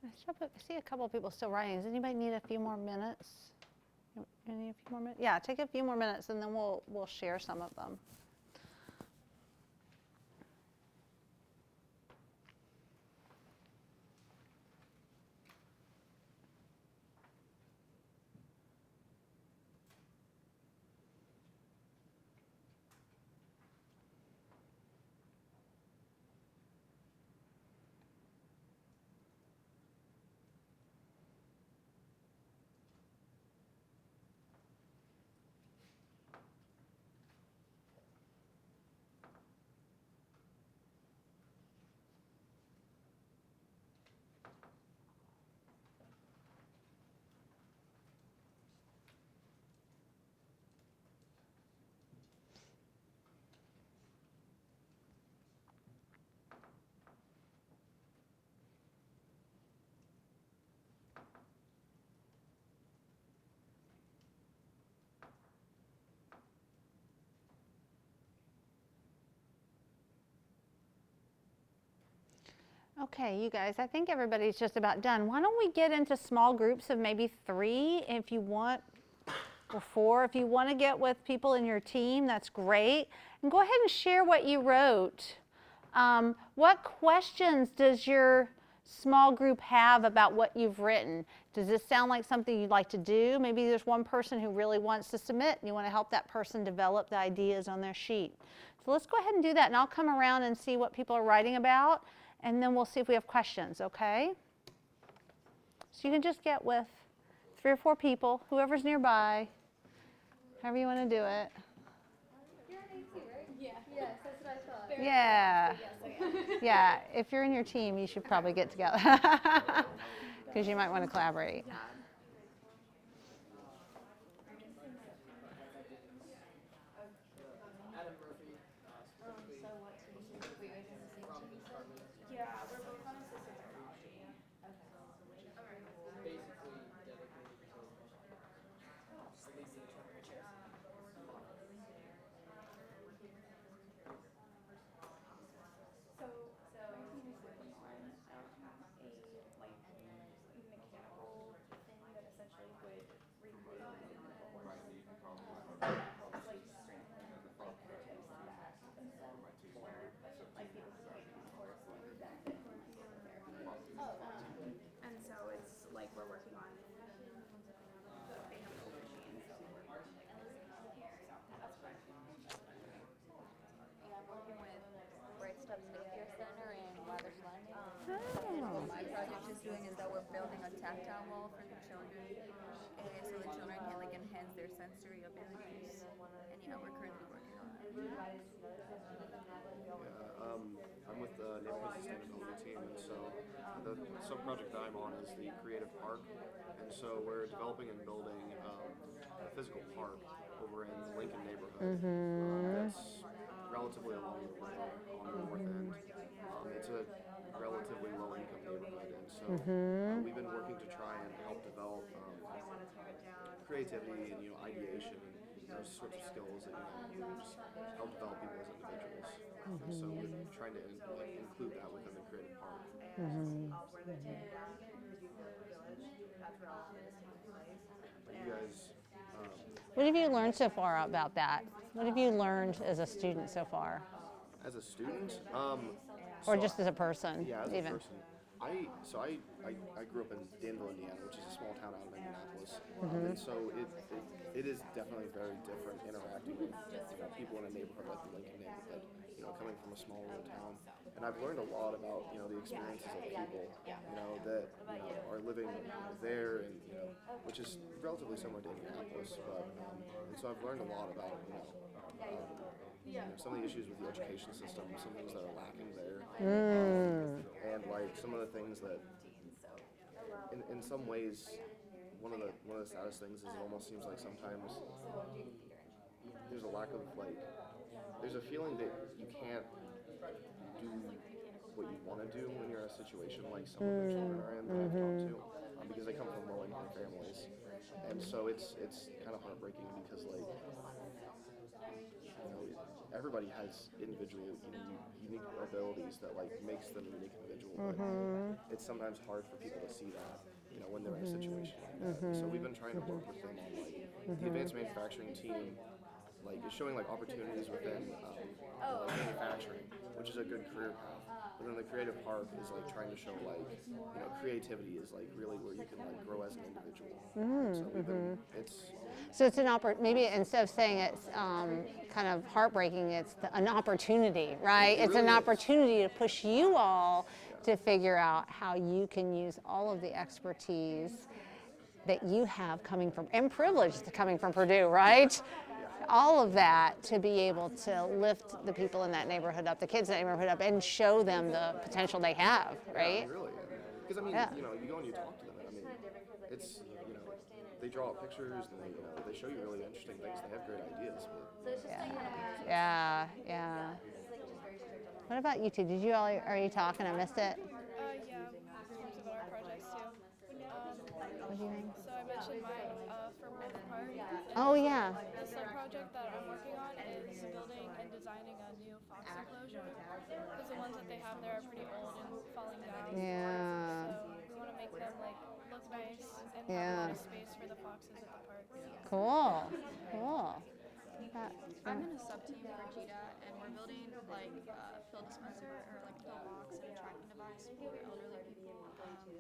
I see a couple of people still writing. Does anybody need a few more minutes? You need a few more minutes? Yeah, take a few more minutes and then we'll share some of them. Okay, you guys, I think everybody's just about done. Why don't we get into small groups of maybe 3 if you want, or 4. If you want to get with people in your team, that's great. And go ahead and share what you wrote. What questions does your small group have about what you've written? Does this sound like something you'd like to do? Maybe there's one person who really wants to submit and you want to help that person develop the ideas on their sheet. So let's go ahead and do that, and I'll come around and see what people are writing about, and then we'll see if we have questions, okay? So you can just get with 3 or 4 people, whoever's nearby, however you want to do it. You're an AT, right? Yeah. Yes, that's what I thought. Yeah. Yes, Yeah, if you're in your team, you should probably get together because you might want to collaborate. Yeah. Yeah, we're both on assistant technology. So my team is working on a mechanical thing that essentially would recreate what works. That helps strengthen the hips and back and stuff for people who can't use horse and would benefit from physical therapy. And so it's we're working on they have an old machine, so we're working on so that's fun. And I'm working with Bright Steps Daycare Center in Wabash Landing. And Oh. what my project is doing is that we're building a tactile wall for the children, so the children can enhance their sensory abilities. And yeah, we're currently working on that. I'm with the neighborhood sustainability team, and so the sub-project that I'm on is the creative park, and so we're developing and building a physical park over in the Lincoln neighborhood. That's relatively along the way on the north end. It's a relatively low-income neighborhood, and so we've been working to try and help develop creativity and ideation and those sorts of skills that just help develop people as individuals. So we're trying to include that within the creative part. You guys, What have you learned so far about that? What have you learned as a student so far? as a student, Or just as a person, yeah, as a even? person, I grew up in Danville, Indiana, which is a small town out of Indianapolis, and so it is definitely very different interacting with people in a neighborhood like the Lincoln neighborhood. Coming from a small little town, and I've learned a lot about the experiences of people that are living there, and which is relatively similar to Indianapolis, but and so I've learned a lot about some of the issues with the education system, some things that are lacking there, and some of the things that, in some ways, one of the saddest things is it almost seems like sometimes there's a lack of there's a feeling that you can't do what you want to do when you're in a situation like some of the children are in that I've talked to, because they come from low-income families, and so it's kind of heartbreaking because everybody has individual, unique abilities that like makes them a unique individual. But it's sometimes hard for people to see that, when they're in a situation like that. So we've been trying to work with them on like the advanced manufacturing team, like is showing like opportunities within like manufacturing, which is a good career path. But then the creative park is like trying to show like creativity is like really where you can like grow as an individual. So we've been, So it's maybe instead of saying it's kind of heartbreaking, it's an opportunity, right? It's an opportunity to push you all to figure out how you can use all of the expertise that you have coming from, and privilege coming from Purdue, right? All of that to be able to lift the people in that neighborhood up, the kids in that neighborhood up, and show them the potential they have, right? Yeah, really. Because I mean, you go and you talk to them, and I mean, it's they draw out pictures and they show you really interesting things. They have great ideas. But Yeah. What about you two? Did you all already talk and I missed it? Yeah, talked about our projects too. What do you think? So I mentioned mine for Myth Park. Oh yeah. The sub project that I'm working on is building and designing a new fox enclosure because the ones that they have there are pretty old and falling down. Yeah. So we want to make them like look nice and have a lot of space for the foxes at the park. Cool. I'm in a sub team for GDAT, and we're building like a pill dispenser or like pill box and a tracking device for elderly people.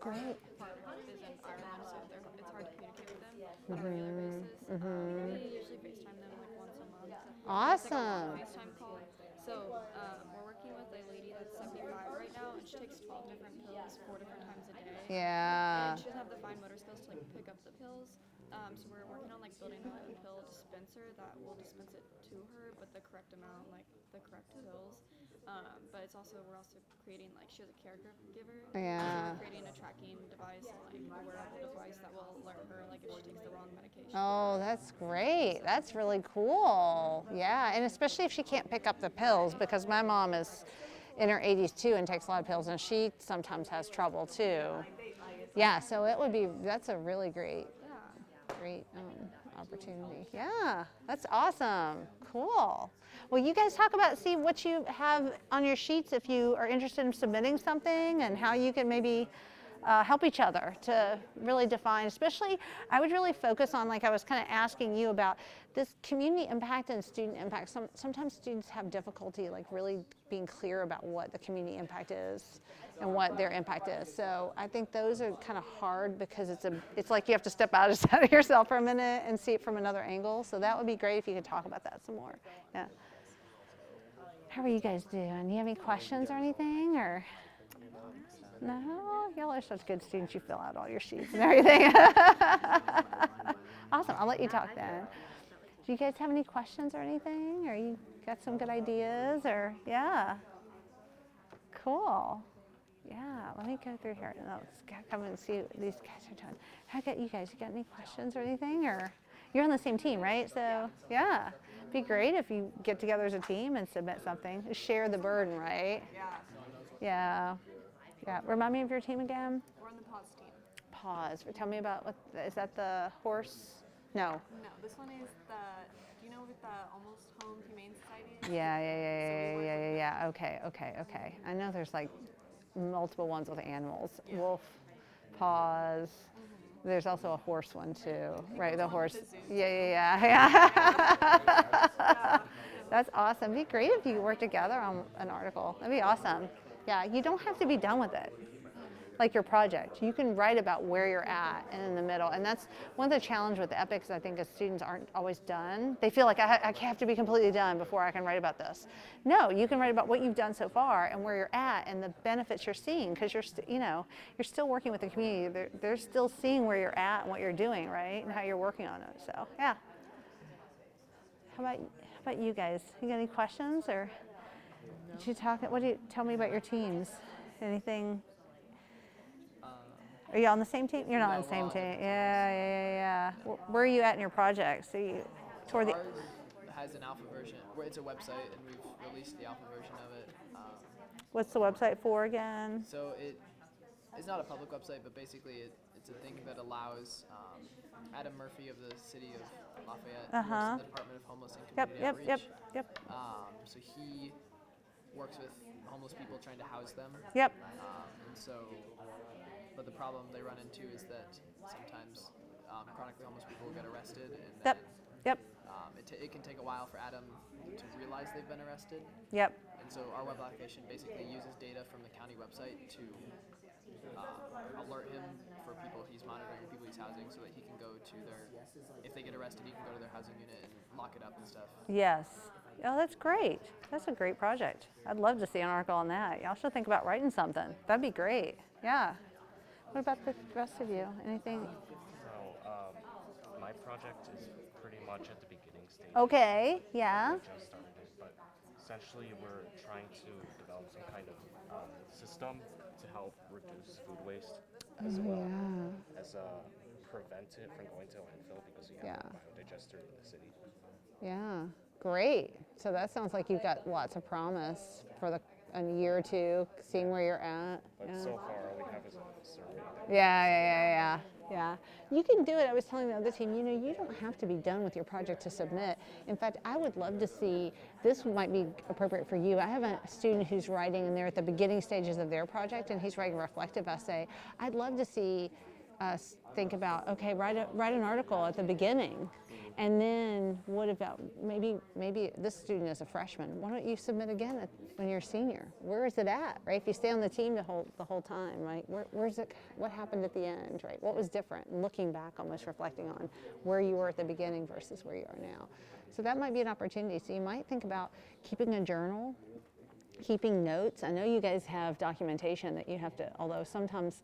Great. Part is in Ireland, so it's hard to communicate with them on a regular basis. We usually FaceTime them like once a month. Awesome. It's like a long FaceTime call. So we're working with a lady that's 75 right now, and she takes 12 different pills 4 different times a day. Yeah. And she doesn't have the fine motor skills to like pick up the pills. So we're working on like building a pill dispenser that will dispense it to her, but the correct amount, like the correct pills. But we're also creating like she has a caregiver. Yeah. So we're creating a tracking device, like a wearable device that will alert her like if she takes the wrong medication. Oh, that's great. That's really cool. Yeah, and especially if she can't pick up the pills, because my mom is in her 80s too and takes a lot of pills, and she sometimes has trouble too. Yeah, so that's a really great opportunity. Yeah, that's awesome. Cool. Well, you guys see what you have on your sheets if you are interested in submitting something, and how you can maybe help each other to really define. Especially, I would really focus on, like I was kind of asking you about, this community impact and student impact. Sometimes students have difficulty like really being clear about what the community impact is and what their impact is. So I think those are kind of hard, because it's like you have to step outside of yourself for a minute and see it from another angle. So that would be great if you could talk about that some more. Yeah. How are you guys doing? Do you have any questions or anything, or? No? Y'all are such good students. You fill out all your sheets and everything. Awesome. I'll let you talk then. Do you guys have any questions or anything? Or you got some good ideas? Or, yeah. Cool. Yeah, let me go through here. Let's come and see what these guys are doing. How about you guys? You got any questions or anything? Or you're on the same team, right? So, yeah. It'd be great if you get together as a team and submit something. Share the burden, right? Yeah. Remind me of your team again. We're on the pause team. Pause. Tell me about is that the horse? No. No, this one is do you know what the Almost Home Humane Society is? Yeah. Okay. I know there's like multiple ones with animals. Yeah. Wolf, paws. There's also a horse one too, right? The horse. Yeah. That's awesome. It'd be great if you work together on an article. That'd be awesome. Yeah, you don't have to be done with it. Like your project, you can write about where you're at and in the middle. And that's one of the challenges with the EPICS, I think, is students aren't always done. They feel like I have to be completely done before I can write about this. No, you can write about what you've done so far and where you're at and the benefits you're seeing, because you're still working with the community. They're still seeing where you're at and what you're doing, right, and how you're working on it. So yeah. How about you guys? You got any questions, or did you talk? Tell me about your teams? Anything? Are you on the same team? You're not on the same team. Yeah. Where are you at in your project? So you toward the. Ours has an alpha version. It's a website, and we've released the alpha version of it. What's the website for again? So it's not a public website, but basically it's a thing that allows Adam Murphy of the city of Lafayette, who works in the Department of Homeless and Yep, Community yep, Outreach. yep, yep, So he works with homeless people trying to house them. yep. And so, but the problem they run into is that sometimes chronically homeless people get arrested, and then Yep, it can take a while for Adam to realize they've been arrested. yep. And so our web application basically uses data from the county website to alert him for people he's monitoring, people he's housing, so that he can go to their, if they get arrested, he can go to their housing unit and lock it up and stuff. Yes. Oh, that's great. That's a great project. I'd love to see an article on that. Y'all should think about writing something. That'd be great. Yeah. What about the rest of you? Anything? So, my project is pretty much at the beginning stage. Okay. Yeah. We just started it, but essentially we're trying to develop some kind of system to help reduce food waste as well as prevent it from going to landfill because we have a biodigester in the city. Yeah. Great. So that sounds like you've got lots of promise for a year or two, seeing where you're at. But so far all we have is a survey. Yeah. You can do it. I was telling the other team, you don't have to be done with your project to submit. In fact, I would love to see, this might be appropriate for you. I have a student who's writing, and they're at the beginning stages of their project, and he's writing a reflective essay. I'd love to see us think about, okay, write an article at the beginning. And then what about maybe this student is a freshman. Why don't you submit again when you're a senior? Where is it at, right? If you stay on the team the whole time, right? Where's it? What happened at the end, right? What was different? And looking back, almost reflecting on where you were at the beginning versus where you are now. So that might be an opportunity. So you might think about keeping a journal, keeping notes. I know you guys have documentation that you have to, although sometimes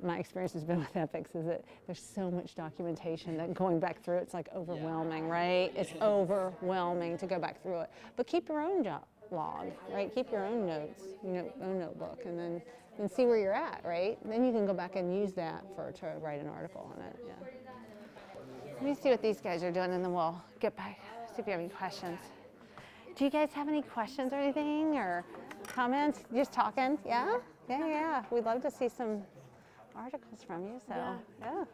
my experience has been with EPICS is that there's so much documentation that going back through it's like overwhelming, right? It's overwhelming to go back through it. But keep your own log, right? Keep your own notes, own notebook, and then see where you're at, right? Then you can go back and use that to write an article on it. Yeah. Let me see what these guys are doing, and then we'll get back. See if you have any questions. Do you guys have any questions or anything or comments? Just talking? Yeah. We'd love to see some articles from you, so yeah.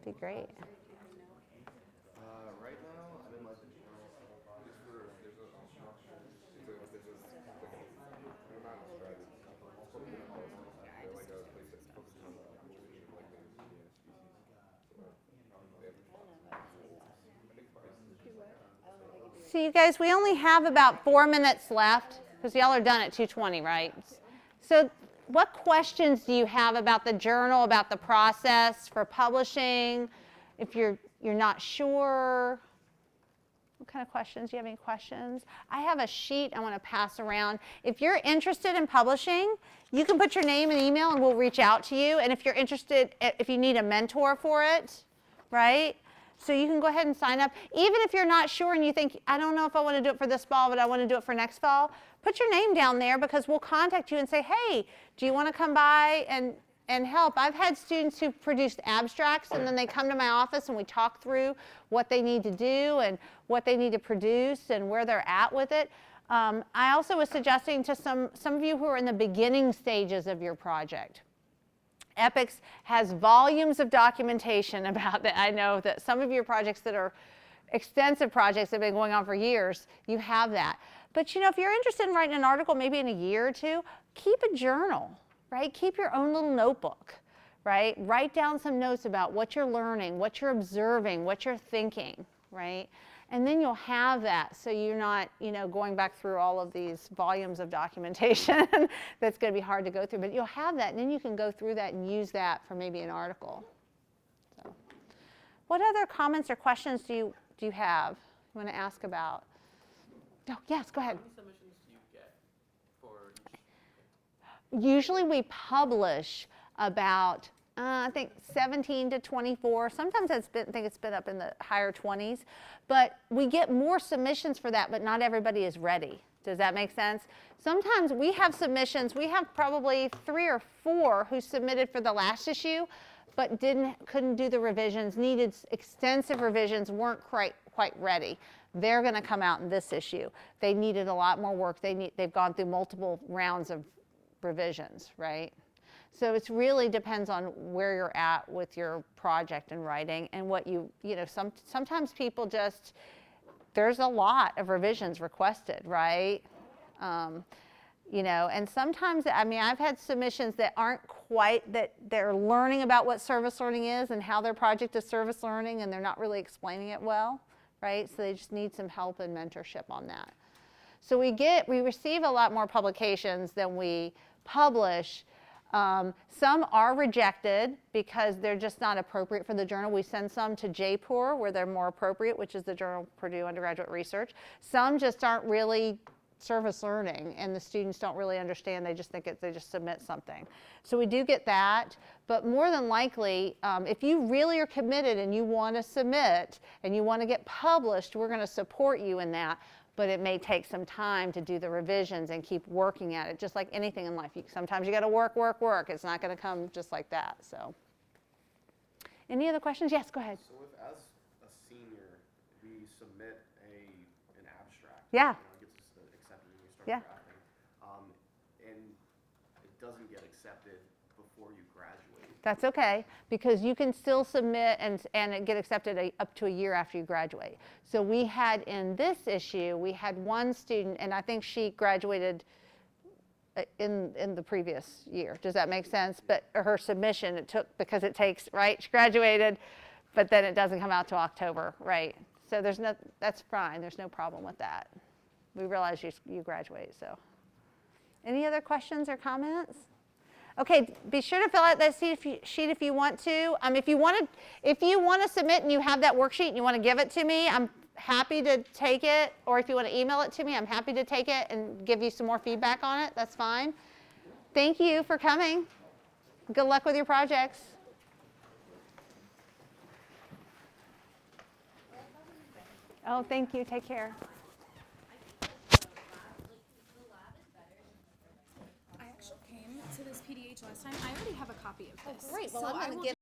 Be great. Right now, I'm in like the journal. There's a structure. They're not a strategy. They're like a place that's focused on the conservation of like the species. So you guys, we only have about 4 minutes left because y'all are done at 2:20, right? So what questions do you have about the journal, about the process for publishing? If you're not sure, what kind of questions? Do you have any questions? I have a sheet I want to pass around. If you're interested in publishing, you can put your name and email and we'll reach out to you. And if you're interested, if you need a mentor for it, right? So you can go ahead and sign up. Even if you're not sure and you think, I don't know if I want to do it for this fall, but I want to do it for next fall, put your name down there because we'll contact you and say, hey, do you want to come by and help? I've had students who've produced abstracts and then they come to my office and we talk through what they need to do and what they need to produce and where they're at with it. I also was suggesting to some of you who are in the beginning stages of your project. EPICS has volumes of documentation about that. I know that some of your projects that are extensive projects that have been going on for years, you have that. But if you're interested in writing an article maybe in a year or two, keep a journal, right? Keep your own little notebook, right? Write down some notes about what you're learning, what you're observing, what you're thinking, right? And then you'll have that so you're not, going back through all of these volumes of documentation that's going to be hard to go through. But you'll have that, and then you can go through that and use that for maybe an article. So, what other comments or questions do you have you want to ask about? Oh, yes, go ahead. How many submissions do you get for each? Usually we publish about I think 17 to 24. Sometimes I think it's been up in the higher 20s. But we get more submissions for that, but not everybody is ready. Does that make sense? Sometimes we have submissions. We have probably 3 or 4 who submitted for the last issue, but couldn't do the revisions, needed extensive revisions, weren't quite ready. They're going to come out in this issue. They needed a lot more work. They've gone through multiple rounds of revisions, right? So it really depends on where you're at with your project and writing and what you know, sometimes people just, there's a lot of revisions requested, right? You know, and sometimes, I mean, I've had submissions that aren't quite, that they're learning about what service learning is and how their project is service learning, and they're not really explaining it well, right? So they just need some help and mentorship on that. So we receive a lot more publications than we publish. Some are rejected because they're just not appropriate for the journal. We send some to JPOR where they're more appropriate, which is the Journal of Purdue Undergraduate Research. Some just aren't really service learning and the students don't really understand. They just think they just submit something. So we do get that, but more than likely, if you really are committed and you want to submit and you want to get published, we're going to support you in that. But it may take some time to do the revisions and keep working at it, just like anything in life. Sometimes you got to work. It's not going to come just like that. So, any other questions? Yes, go ahead. So if, as a senior, we submit an abstract, Yeah. It gets accepted and you start drafting, and it doesn't get accepted before you graduate. That's okay, because you can still submit and it get accepted up to a year after you graduate. So we had in this issue, we had one student, and I think she graduated in the previous year. Does that make sense? But her submission, it took, because it takes, right? She graduated, but then it doesn't come out till October, right? So that's fine. There's no problem with that. We realize you graduate, so. Any other questions or comments? Okay, be sure to fill out that sheet if you want to. If you want to submit and you have that worksheet and you want to give it to me, I'm happy to take it. Or if you want to email it to me, I'm happy to take it and give you some more feedback on it. That's fine. Thank you for coming. Good luck with your projects. Oh, thank you. Take care. I actually came to this PDH last time. I already have a copy of this. Great. Well, so I'm I going will to give